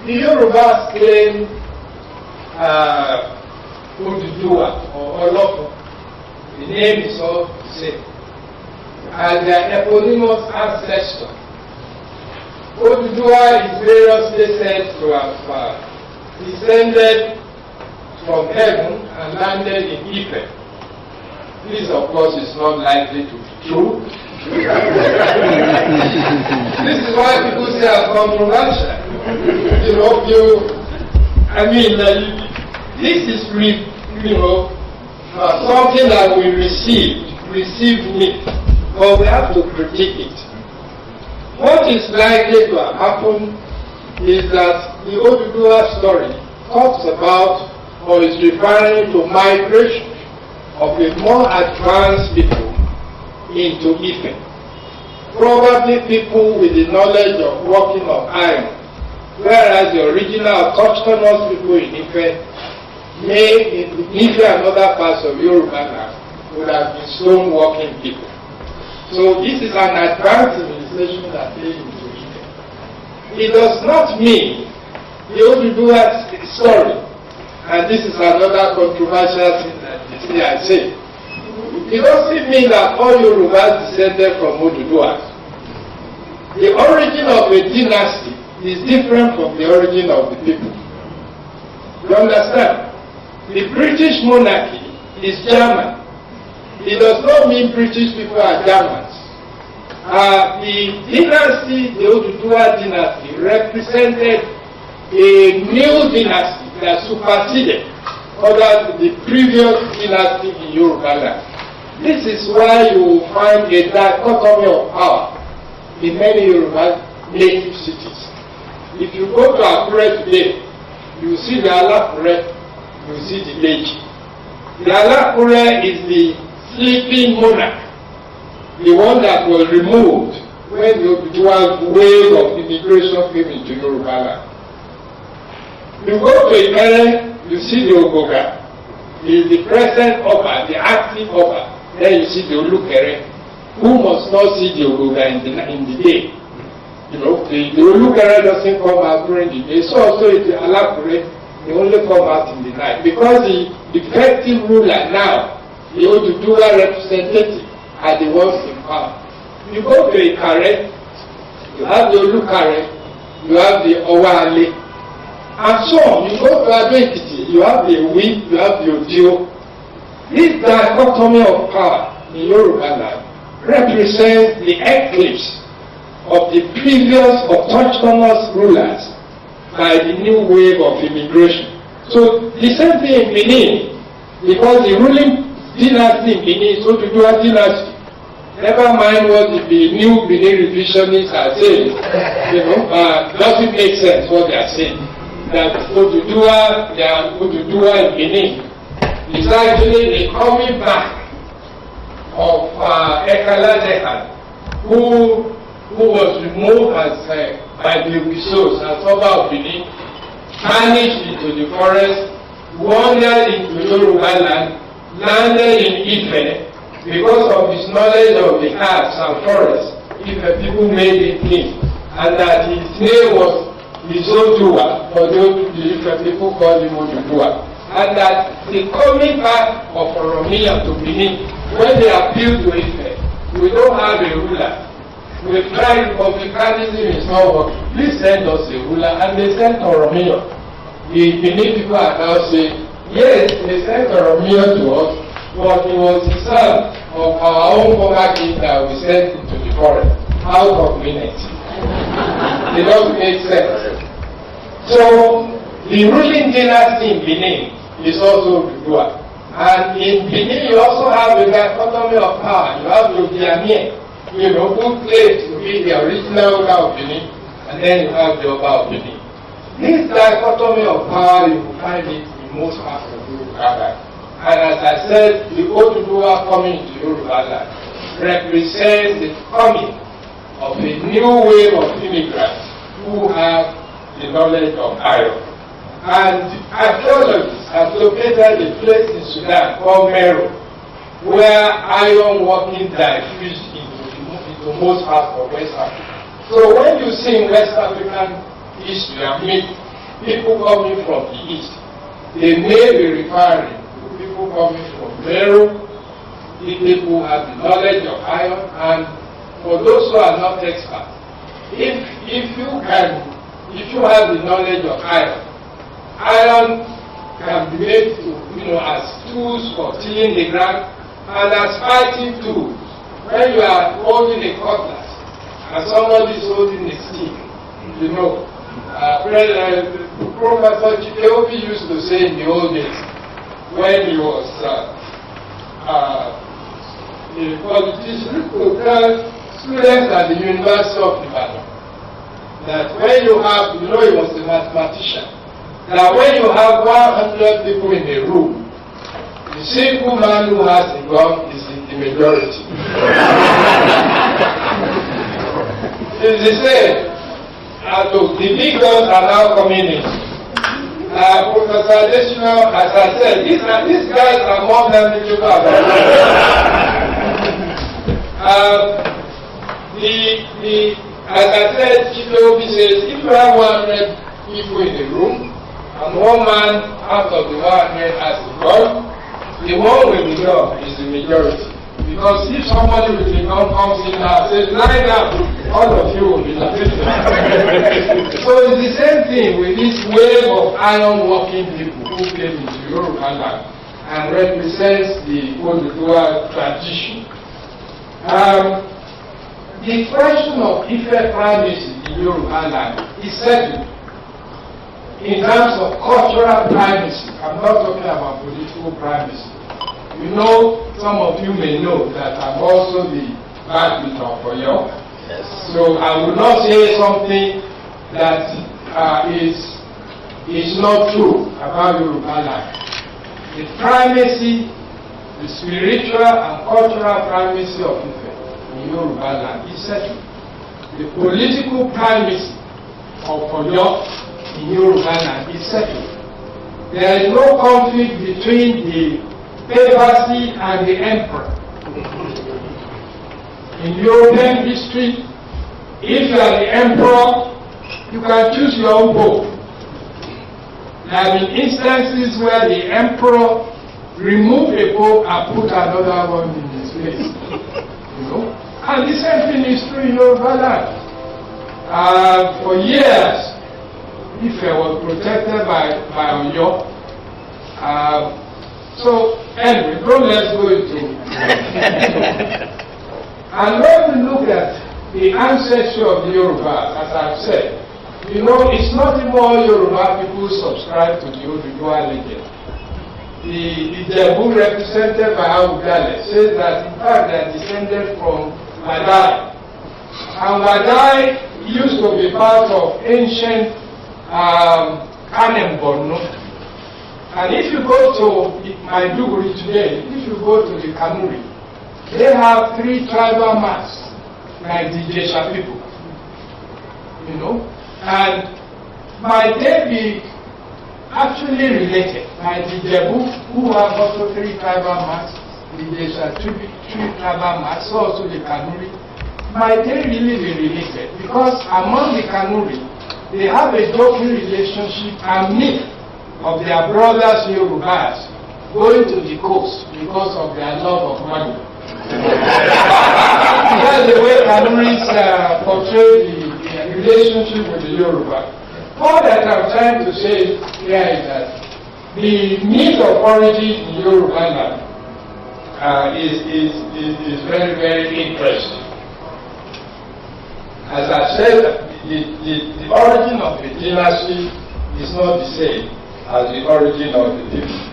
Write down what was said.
The Yorubas claim Oduduwa or Olofo, the name is all the same, as their eponymous ancestor. Oduduwa is variously said to have descended from heaven and landed in Ife. This, of course, is not likely to be true. This is why people say it's controversial. This is something that we received me, but we have to critique it. What is likely to have happened is that the Oduduwa story talks about or is referring to migration of a more advanced people into Ife. Probably people with the knowledge of working of iron, whereas the original autochthonous people in Ife and other parts of Yoruba land would have been stone working people. So this is an advanced civilization that came into Ife. It does not mean the Oduduwa story, and this is another controversial thing that I say. It doesn't mean that all Yorubas descended from Oduduwa. The origin of a dynasty is different from the origin of the people. You understand? The British monarchy is German. It does not mean British people are Germans. The dynasty, the Oduduwa dynasty, represented a new dynasty that superseded the previous dynasty in Yoruba land. This is why you will find a dichotomy of power in many Yoruba native cities. If you go to Akure today, you see the Alakure, you see the Deji. The Alakure is the sleeping monarch, the one that was removed when the Oduduwa wave of immigration came into Yoruba land. You go to Ikere, you see the Ogoga, the present Oba, the active Oba. Then you see the Olukere, who must not see the Ogoga in the day. The Olukere doesn't come out during the day. So also the Alakure, they only come out in the night. Because the effective ruler now, the Oduduwa representative, are the ones in power. You go to Ikare, you have the Olukare, you have the Owale, and so on. You go to Adwekiti, you have the Ewi, you have the Odio. This dichotomy of power in Yoruba land represents the eclipse of the previous autochthonous rulers by the new wave of immigration. So the same thing in Benin, because the ruling dynasty in Benin is Oduduwa dynasty. Never mind what the new Benin revisionists are saying. Doesn't make sense what they are saying. That Oduduwa, they are Oduduwa in Benin. It's actually the coming back of Ekaladehan, who was removed by the Wisos as Oba of Benin, vanished into the forest, wandered into Yoruba land, landed in Ife. Because of his knowledge of the arts and forests, Ife people made him king, and that his name was Oduduwa, or the Ife people called him Oduduwa. And that the coming back of Oromia to Benin, when they appeal to Ife, we don't have a ruler. We tried republicanism is not working. Please send us a ruler, and they sent Oromia. The Benin people are now saying, yes, they sent Oromia to us, but it was the son of our own former king that we sent into the forest. How convenient. It doesn't make sense. So, the ruling dynasty in Benin is also Oduduwa. And in Benin, you also have a dichotomy of power. You have the who claims to be the original Oba of Benin, and then you have the Oba of Benin. This dichotomy of power, you will find it in most parts of Yoruba land. And as I said, the Oduduwa coming into Yoruba land represents the coming of a new wave of immigrants who have the knowledge of iron. And archaeologists have located a place in Sudan called Meru, where iron working diffused into most parts of West Africa. So when you see in West African history and people coming from the east. They may be referring to people coming from Meru, people who have the knowledge of iron, and for those who are not experts, if you have the knowledge of iron can be made to, as tools for tilling the ground and as fighting tools. When you are holding a cutlass and somebody is holding a stick, Professor Chikeobi used to say in the old days, when he was a politician, to tell students at the University of Ibadan that when you have, he was a mathematician, that when you have 100 people in a room, the single man who has a gun is the majority. It's the same. The big guns are now coming in. Professor Adesina, as I said, these guys are more than the Yoruba. As I said, Chikeobi says, if you have 100 people in the room, and one man out of the 100 has a gun, the one with the gun is the majority. Because if somebody with the gun comes in and says, lie down, all of you will be defeated. So it's the same thing with this wave of iron-working people who came into Yoruba land and represents the Oduduwa tradition. The question of Ife primacy in Yoruba land is settled in terms of cultural primacy. I'm not talking about political primacy. Some of you may know that I'm also the Baptist of Oyo. Yes. So I will not say something that is not true about Yoruba land. The primacy, the spiritual and cultural primacy of Ife in Yoruba land is settled. The political primacy of Oyo in Yoruba land is settled. There is no conflict between the papacy and the emperor. In European history, if you are the emperor, you can choose your own pope. There have been instances where the emperor removed a pope and put another one in his place. And the same thing is true in Yoruba land. For years, Ife was protected by Oyo. So anyway, let's go into and when we look at the ancestry of the Yoruba, as I've said, it's not even all Yoruba people subscribe to the Oduduwa legend. The Jebu represented by Awudale says that in fact they are descended from Wadai. And Wadai used to be part of ancient Kanem Borno. And if you go to Maiduguri today, if you go to the Kanuri, they have 3 tribal masks, like the Jesha people. And might they be actually related? Like the Jebu, who have also 3 tribal masks, the Jesha 3 tribal masks, also the Kanuri, might they really be related? Because among the Kanuri, they have a joking relationship and myth of their brothers Yorubas going to the coast because of their love of money. That's the way Kanuris portray the relationship with the Yoruba. All that I'm trying to say here is that the myth of origin in Yoruba land is very, very interesting. As I said, the origin of the dynasty is not the same as the origin of the people.